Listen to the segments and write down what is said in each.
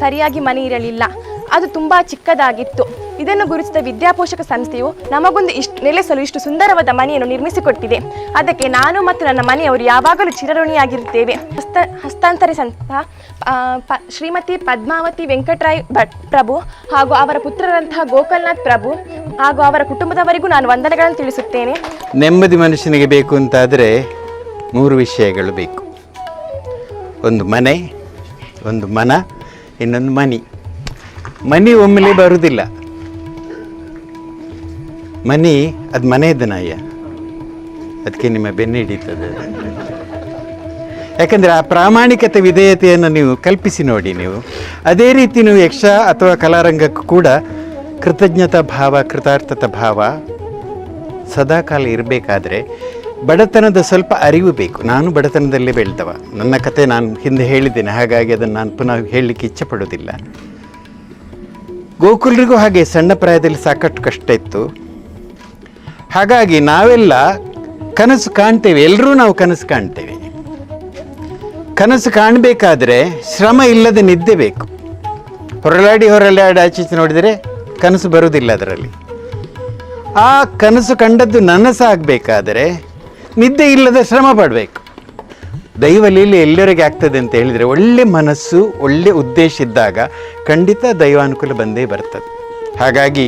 ಸರಿಯಾಗಿ ಮನೆ ಇರಲಿಲ್ಲ. ಅದು ತುಂಬ ಚಿಕ್ಕದಾಗಿತ್ತು. ಇದನ್ನು ಗುರುತಿಸಿದ ವಿದ್ಯಾಪೋಷಕ ಸಂಸ್ಥೆಯು ನಮಗೊಂದು ನೆಲೆಸಲು ಇಷ್ಟು ಸುಂದರವಾದ ಮನೆಯನ್ನು ನಿರ್ಮಿಸಿಕೊಟ್ಟಿದೆ. ಅದಕ್ಕೆ ನಾನು ಮತ್ತು ನನ್ನ ಮನೆಯವರು ಯಾವಾಗಲೂ ಚಿರಋಣಿಯಾಗಿರುತ್ತೇವೆ. ಹಸ್ತಾಂತರಿಸಿದಂಥ ಶ್ರೀಮತಿ ಪದ್ಮಾವತಿ ವೆಂಕಟರಾಯ್ ಪ್ರಭು ಹಾಗೂ ಅವರ ಪುತ್ರರಂತಹ ಗೋಕಲ್ನಾಥ್ ಪ್ರಭು ಹಾಗೂ ಅವರ ಕುಟುಂಬದವರಿಗೂ ನಾನು ವಂದನೆಗಳನ್ನು ತಿಳಿಸುತ್ತೇನೆ. ನೆಮ್ಮದಿ ಮನುಷ್ಯನಿಗೆ ಬೇಕು ಅಂತಾದರೆ 3 ವಿಷಯಗಳು ಬೇಕು. ಒಂದು ಮನೆ, ಒಂದು ಮನ, ಇನ್ನೊಂದು ಮನಿ ಒಮ್ಮೆಲೆ ಬರುವುದಿಲ್ಲ. ಮನಿ ಅದು ಮನೆಯದ್ದು ನಾಯ, ಅದಕ್ಕೆ ನಿಮ್ಮ ಬೆನ್ನು ಹಿಡಿತದೆ. ಯಾಕಂದರೆ ಆ ಪ್ರಾಮಾಣಿಕತೆ ವಿಧೇಯತೆಯನ್ನು ನೀವು ಕಲ್ಪಿಸಿ ನೋಡಿ. ನೀವು ಅದೇ ರೀತಿ ನೀವು ಯಕ್ಷ ಅಥವಾ ಕಲಾರಂಗಕ್ಕೂ ಕೂಡ ಕೃತಜ್ಞತಾ ಭಾವ, ಕೃತಾರ್ಥತಾ ಭಾವ ಸದಾಕಾಲ ಇರಬೇಕಾದ್ರೆ ಬಡತನದ ಸ್ವಲ್ಪ ಅರಿವು ಬೇಕು. ನಾನು ಬಡತನದಲ್ಲೇ ಬೆಳೆದವ, ನನ್ನ ಕತೆ ನಾನು ಹಿಂದೆ ಹೇಳಿದ್ದೇನೆ, ಹಾಗಾಗಿ ಅದನ್ನು ನಾನು ಪುನಃ ಹೇಳಲಿಕ್ಕೆ ಇಚ್ಛೆ ಪಡೋದಿಲ್ಲ. ಗೋಕುಲರಿಗೂ ಹಾಗೆ ಸಣ್ಣ ಪ್ರಾಯದಲ್ಲಿ ಸಾಕಷ್ಟು ಕಷ್ಟ ಇತ್ತು. ಹಾಗಾಗಿ ನಾವೆಲ್ಲ ಕನಸು ಕಾಣ್ತೇವೆ, ಎಲ್ಲರೂ ನಾವು ಕನಸು ಕಾಣ್ತೇವೆ. ಕನಸು ಕಾಣಬೇಕಾದ್ರೆ ಶ್ರಮ ಇಲ್ಲದೆ ನಿದ್ದೆ ಬೇಕು. ಹೊರಳಾಡಿ ಆಚೀಚೆ ನೋಡಿದರೆ ಕನಸು ಬರುವುದಿಲ್ಲ. ಅದರಲ್ಲಿ ಆ ಕನಸು ಕಂಡದ್ದು ನನಸಾಗಬೇಕಾದರೆ ನಿದ್ದೆ ಇಲ್ಲದೆ ಶ್ರಮ ಪಡಬೇಕು. ದೈವಲೀಲೆ ಎಲ್ಲರಿಗೆ ಆಗ್ತದೆ ಅಂತ ಹೇಳಿದರೆ ಒಳ್ಳೆ ಮನಸ್ಸು, ಒಳ್ಳೆ ಉದ್ದೇಶ ಇದ್ದಾಗ ಖಂಡಿತ ದೈವಾನುಕೂಲ ಬಂದೇ ಬರ್ತದೆ. ಹಾಗಾಗಿ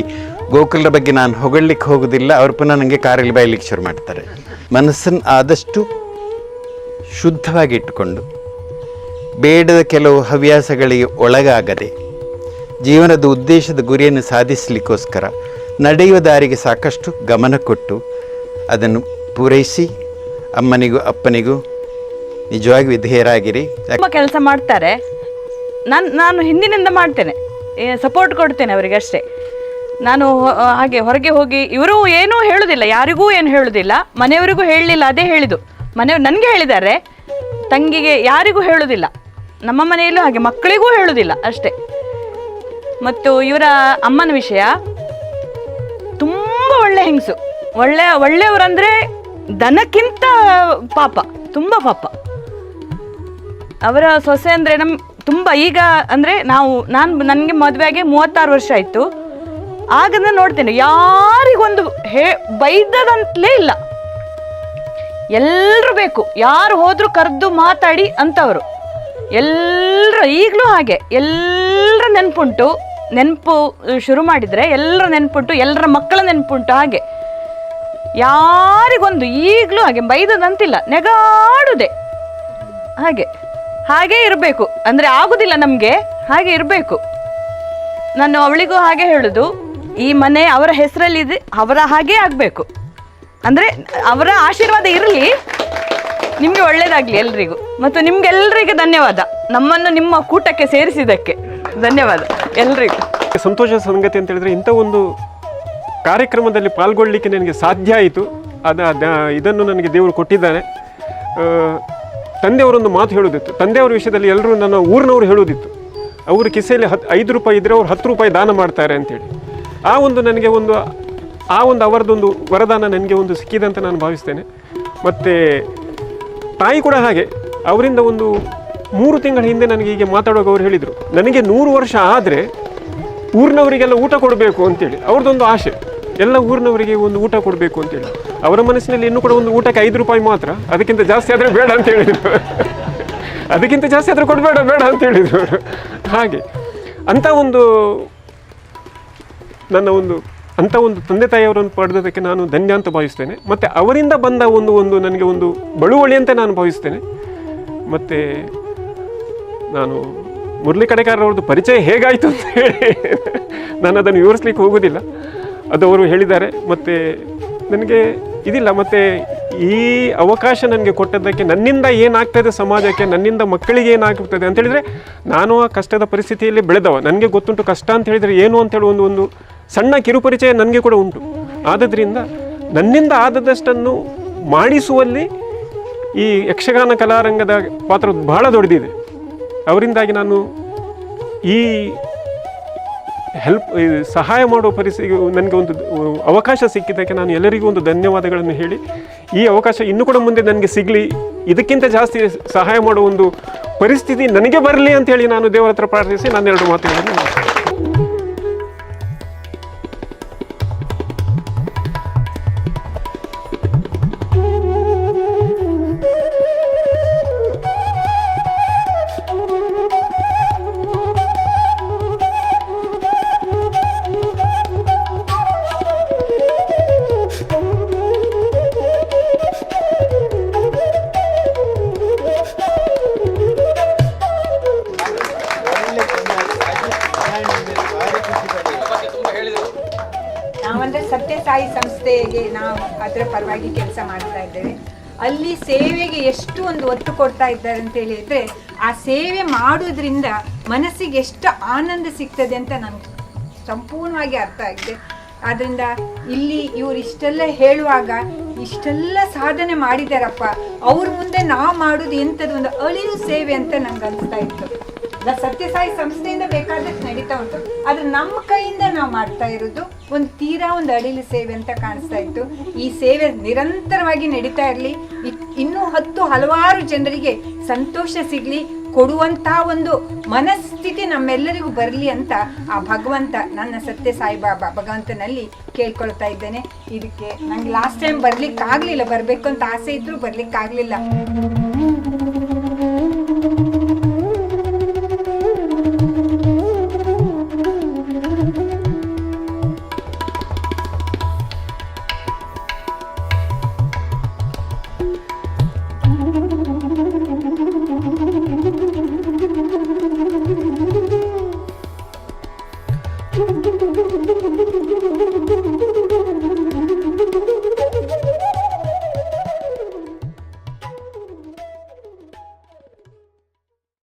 ಗೋಕುಲದ ಬಗ್ಗೆ ನಾನು ಹೊಗಳಲಿಕ್ಕೆ ಹೋಗೋದಿಲ್ಲ. ಅವರು ಪುನಃ ನನಗೆ ಕಾರಲ್ಲಿ ಬಯಲಿಕ್ಕೆ ಶುರು ಮಾಡ್ತಾರೆ. ಮನಸ್ಸನ್ನು ಆದಷ್ಟು ಶುದ್ಧವಾಗಿ ಇಟ್ಟುಕೊಂಡು ಬೇಡದ ಕೆಲವು ಹವ್ಯಾಸಗಳಿಗೆ ಒಳಗಾಗದೆ ಜೀವನದ ಉದ್ದೇಶದ ಗುರಿಯನ್ನು ಸಾಧಿಸಲಿಕ್ಕೋಸ್ಕರ ನಡೆಯುವ ದಾರಿಗೆ ಸಾಕಷ್ಟು ಗಮನ ಕೊಟ್ಟು ಅದನ್ನು ಪೂರೈಸಿ ಅಮ್ಮನಿಗೂ ಅಪ್ಪನಿಗೂ ನಿಜವಾಗಿ ವಿಧೇಯರಾಗಿರಿ. ತುಂಬ ಕೆಲಸ ಮಾಡ್ತಾರೆ. ನಾನು ಹಿಂದಿನಿಂದ ಮಾಡ್ತೇನೆ, ಸಪೋರ್ಟ್ ಕೊಡ್ತೇನೆ ಅವರಿಗೆ ಅಷ್ಟೇ. ನಾನು ಹಾಗೆ ಹೊರಗೆ ಹೋಗಿ ಇವರು ಏನೂ ಹೇಳೋದಿಲ್ಲ, ಯಾರಿಗೂ ಏನು ಹೇಳೋದಿಲ್ಲ, ಮನೆಯವರಿಗೂ ಹೇಳಲಿಲ್ಲ. ಅದೇ ಹೇಳಿದ್ದು, ಮನೆಯವರು ನನಗೆ ಹೇಳಿದ್ದಾರೆ, ತಂಗಿಗೆ ಯಾರಿಗೂ ಹೇಳೋದಿಲ್ಲ. ನಮ್ಮ ಮನೆಯಲ್ಲೂ ಹಾಗೆ ಮಕ್ಕಳಿಗೂ ಹೇಳೋದಿಲ್ಲ ಅಷ್ಟೇ. ಮತ್ತು ಇವರ ಅಮ್ಮನ ವಿಷಯ, ತುಂಬ ಒಳ್ಳೆ ಹೆಂಗಸು, ಒಳ್ಳೆಯವರಂದರೆ ದನಕ್ಕಿಂತ ಪಾಪ, ತುಂಬ ಪಾಪ. ಅವರ ಸೊಸೆ ಅಂದರೆ ತುಂಬ ಈಗ ಅಂದರೆ ನನಗೆ ಮದುವೆಗೆ 36 ವರ್ಷ ಆಯಿತು. ಆಗಂದ್ರೆ ನೋಡ್ತೇನೆ, ಯಾರಿಗೊಂದು ಬೈದದಂತಲೇ ಇಲ್ಲ. ಎಲ್ಲರೂ ಬೇಕು, ಯಾರು ಹೋದರೂ ಕರೆದು ಮಾತಾಡಿ ಅಂತವರು ಎಲ್ಲರೂ. ಈಗಲೂ ಹಾಗೆ ಎಲ್ಲರ ನೆನಪು ಶುರು ಮಾಡಿದರೆ ಎಲ್ಲರ ನೆನಪುಂಟು, ಎಲ್ಲರ ಮಕ್ಕಳ ನೆನಪುಂಟು. ಹಾಗೆ ಯಾರಿಗೊಂದು ಈಗಲೂ ಹಾಗೆ ಬೈದದಂತಿಲ್ಲ, ನೆಗಾಡುದೆ. ಹಾಗೆ ಇರಬೇಕು. ಅಂದರೆ ಆಗೋದಿಲ್ಲ ನಮಗೆ, ಹಾಗೆ ಇರಬೇಕು. ನಾನು ಅವಳಿಗೂ ಹಾಗೆ ಹೇಳೋದು, ಈ ಮನೆ ಅವರ ಹೆಸರಲ್ಲಿದೆ, ಅವರ ಹಾಗೇ ಆಗಬೇಕು. ಅಂದರೆ ಅವರ ಆಶೀರ್ವಾದ ಇರಲಿ, ನಿಮಗೆ ಒಳ್ಳೆಯದಾಗಲಿ ಎಲ್ರಿಗೂ. ಮತ್ತು ನಿಮ್ಗೆಲ್ಲರಿಗೂ ಧನ್ಯವಾದ, ನಮ್ಮನ್ನು ನಿಮ್ಮ ಕೂಟಕ್ಕೆ ಸೇರಿಸಿದ್ದಕ್ಕೆ ಧನ್ಯವಾದ ಎಲ್ರಿಗೂ. ಸಂತೋಷದ ಸಂಗತಿ ಅಂತ ಹೇಳಿದ್ರೆ, ಇಂಥ ಒಂದು ಕಾರ್ಯಕ್ರಮದಲ್ಲಿ ಪಾಲ್ಗೊಳ್ಳಲಿಕ್ಕೆ ನನಗೆ ಸಾಧ್ಯ ಆಯಿತು. ಇದನ್ನು ನನಗೆ ದೇವರು ಕೊಟ್ಟಿದ್ದಾನೆ. ತಂದೆಯವರೊಂದು ಮಾತು ಹೇಳೋದಿತ್ತು, ತಂದೆಯವರ ವಿಷಯದಲ್ಲಿ ಎಲ್ಲರೂ ನನ್ನ ಊರಿನವರು ಹೇಳೋದಿತ್ತು, ಅವ್ರ ಕಿಸೆಯಲ್ಲಿ 5 ರೂಪಾಯಿ ಇದ್ದರೆ ಅವ್ರು 10 ರೂಪಾಯಿ ದಾನ ಮಾಡ್ತಾರೆ ಅಂತೇಳಿ. ನನಗೆ ಅವರದೊಂದು ವರದಾನ ನನಗೆ ಒಂದು ಸಿಕ್ಕಿದೆ ಅಂತ ನಾನು ಭಾವಿಸ್ತೇನೆ. ಮತ್ತು ತಾಯಿ ಕೂಡ ಹಾಗೆ, ಅವರಿಂದ ಒಂದು 3 ತಿಂಗಳ ಹಿಂದೆ ನನಗೆ ಹೀಗೆ ಮಾತಾಡುವಾಗ ಅವ್ರು ಹೇಳಿದರು, ನನಗೆ 100 ವರ್ಷ ಆದರೆ ಊರಿನವರಿಗೆಲ್ಲ ಊಟ ಕೊಡಬೇಕು ಅಂತೇಳಿ. ಅವ್ರದ್ದೊಂದು ಆಸೆ, ಎಲ್ಲ ಊರಿನವರಿಗೆ ಒಂದು ಊಟ ಕೊಡಬೇಕು ಅಂತೇಳಿ. ಅವರ ಮನಸ್ಸಿನಲ್ಲಿ ಇನ್ನೂ ಕೂಡ ಒಂದು ಊಟಕ್ಕೆ 5 ರೂಪಾಯಿ ಮಾತ್ರ, ಅದಕ್ಕಿಂತ ಜಾಸ್ತಿ ಆದರೆ ಬೇಡ ಅಂತ ಹೇಳಿದರು. ಅದಕ್ಕಿಂತ ಜಾಸ್ತಿ ಆದರೆ ಕೊಡಬೇಡ ಬೇಡ ಅಂತ ಹೇಳಿದರು ಅವರು. ಹಾಗೆ ಅಂಥ ಒಂದು ತಂದೆ ತಾಯಿಯವರನ್ನು ಪಡೆದದಕ್ಕೆ ನಾನು ಧನ್ಯ ಅಂತ ಭಾವಿಸ್ತೇನೆ. ಮತ್ತು ಅವರಿಂದ ಬಂದ ಒಂದು ನನಗೆ ಒಂದು ಬಳುವಳಿ ಅಂತ ನಾನು ಭಾವಿಸ್ತೇನೆ. ಮತ್ತು ನಾನು ಮುರಳಿ ಕಡೆಕಾರವ್ರದ್ದು ಪರಿಚಯ ಹೇಗಾಯಿತು ಅಂತ ಹೇಳಿ ನಾನು ಅದನ್ನು ವಿವರಿಸ್ಲಿಕ್ಕೆ ಹೋಗೋದಿಲ್ಲ, ಅದು ಅವರು ಹೇಳಿದ್ದಾರೆ. ಮತ್ತು ನನಗೆ ಇದಿಲ್ಲ, ಮತ್ತು ಈ ಅವಕಾಶ ನನಗೆ ಕೊಟ್ಟದ್ದಕ್ಕೆ ನನ್ನಿಂದ ಏನಾಗ್ತದೆ ಸಮಾಜಕ್ಕೆ, ನನ್ನಿಂದ ಮಕ್ಕಳಿಗೆ ಏನಾಗ್ತದೆ ಅಂತೇಳಿದರೆ, ನಾನು ಆ ಕಷ್ಟದ ಪರಿಸ್ಥಿತಿಯಲ್ಲಿ ಬೆಳೆದವ, ನನಗೆ ಗೊತ್ತುಂಟು ಕಷ್ಟ ಅಂತ ಹೇಳಿದರೆ ಏನು ಅಂತೇಳಿ ಒಂದು ಸಣ್ಣ ಕಿರುಪರಿಚಯ ನನಗೆ ಕೂಡ ಉಂಟು. ಆದ್ದರಿಂದ ನನ್ನಿಂದ ಆದದಷ್ಟನ್ನು ಮಾಡಿಸುವಲ್ಲಿ ಈ ಯಕ್ಷಗಾನ ಕಲಾರಂಗದ ಪಾತ್ರ ಬಹಳ ದೊಡ್ಡದಿದೆ. ಅವರಿಂದಾಗಿ ನಾನು ಈ ಸಹಾಯ ಮಾಡೋ ಪರಿಸ್ಥಿತಿ ನನಗೆ ಒಂದು ಅವಕಾಶ ಸಿಕ್ಕಿದ್ದಕ್ಕೆ ನಾನು ಎಲ್ಲರಿಗೂ ಒಂದು ಧನ್ಯವಾದಗಳನ್ನು ಹೇಳಿ, ಈ ಅವಕಾಶ ಇನ್ನೂ ಕೂಡ ಮುಂದೆ ನನಗೆ ಸಿಗಲಿ, ಇದಕ್ಕಿಂತ ಜಾಸ್ತಿ ಸಹಾಯ ಮಾಡೋ ಒಂದು ಪರಿಸ್ಥಿತಿ ನನಗೆ ಬರಲಿ ಅಂತೇಳಿ ನಾನು ದೇವರ ಹತ್ರ ಪ್ರಾರ್ಥಿಸಿ ನಾನು 2 ಮಾತುಗಳನ್ನು ನಾವಂದರೆ ಸತ್ಯಸಾಯಿ ಸಂಸ್ಥೆಗೆ ನಾವು ಅದರ ಪರವಾಗಿ ಕೆಲಸ ಮಾಡ್ತಾ ಇದ್ದೇವೆ. ಅಲ್ಲಿ ಸೇವೆಗೆ ಎಷ್ಟು ಒಂದು ಒತ್ತು ಕೊಡ್ತಾ ಇದ್ದಾರೆ ಅಂತ ಹೇಳಿದರೆ, ಆ ಸೇವೆ ಮಾಡೋದ್ರಿಂದ ಮನಸ್ಸಿಗೆ ಎಷ್ಟು ಆನಂದ ಸಿಗ್ತದೆ ಅಂತ ನನಗೆ ಸಂಪೂರ್ಣವಾಗಿ ಅರ್ಥ ಆಗಿದೆ. ಆದ್ದರಿಂದ ಇಲ್ಲಿ ಇವರು ಇಷ್ಟೆಲ್ಲ ಹೇಳುವಾಗ ಇಷ್ಟೆಲ್ಲ ಸಾಧನೆ ಮಾಡಿದಾರಪ್ಪ, ಅವ್ರ ಮುಂದೆ ನಾವು ಮಾಡೋದು ಎಂಥದ್ದು ಒಂದು ಅಳಿಲು ಸೇವೆ ಅಂತ ನಂಗೆ ಅನಿಸ್ತಾ ಇತ್ತು. ಸತ್ಯಸಾಯಿ ಸಂಸ್ಥೆಯಿಂದ ಬೇಕಾದಷ್ಟು ನಡೀತಾ ಉಂಟು, ಆದರೆ ನಮ್ಮ ಕೈಯಿಂದ ನಾವು ಮಾಡ್ತಾ ಇರೋದು ಒಂದು ಅಳಿಲು ಸೇವೆ ಅಂತ ಕಾಣಿಸ್ತಾ ಇತ್ತು. ಈ ಸೇವೆ ನಿರಂತರವಾಗಿ ನಡೀತಾ ಇರಲಿ, ಇನ್ನೂ ಹಲವಾರು ಜನರಿಗೆ ಸಂತೋಷ ಸಿಗಲಿ, ಕೊಡುವಂಥ ಒಂದು ಮನಸ್ಥಿತಿ ನಮ್ಮೆಲ್ಲರಿಗೂ ಬರಲಿ ಅಂತ ಆ ಭಗವಂತ, ನನ್ನ ಸತ್ಯಸಾಯಿ ಬಾಬಾ ಭಗವಂತನಲ್ಲಿ ಕೇಳ್ಕೊಳ್ತಾ ಇದ್ದೇನೆ. ಇದಕ್ಕೆ ನಂಗೆ ಲಾಸ್ಟ್ ಟೈಮ್ ಬರಲಿಕ್ಕಾಗಲಿಲ್ಲ, ಬರಬೇಕು ಅಂತ ಆಸೆ ಇದ್ರೂ ಬರಲಿಕ್ಕಾಗಲಿಲ್ಲ.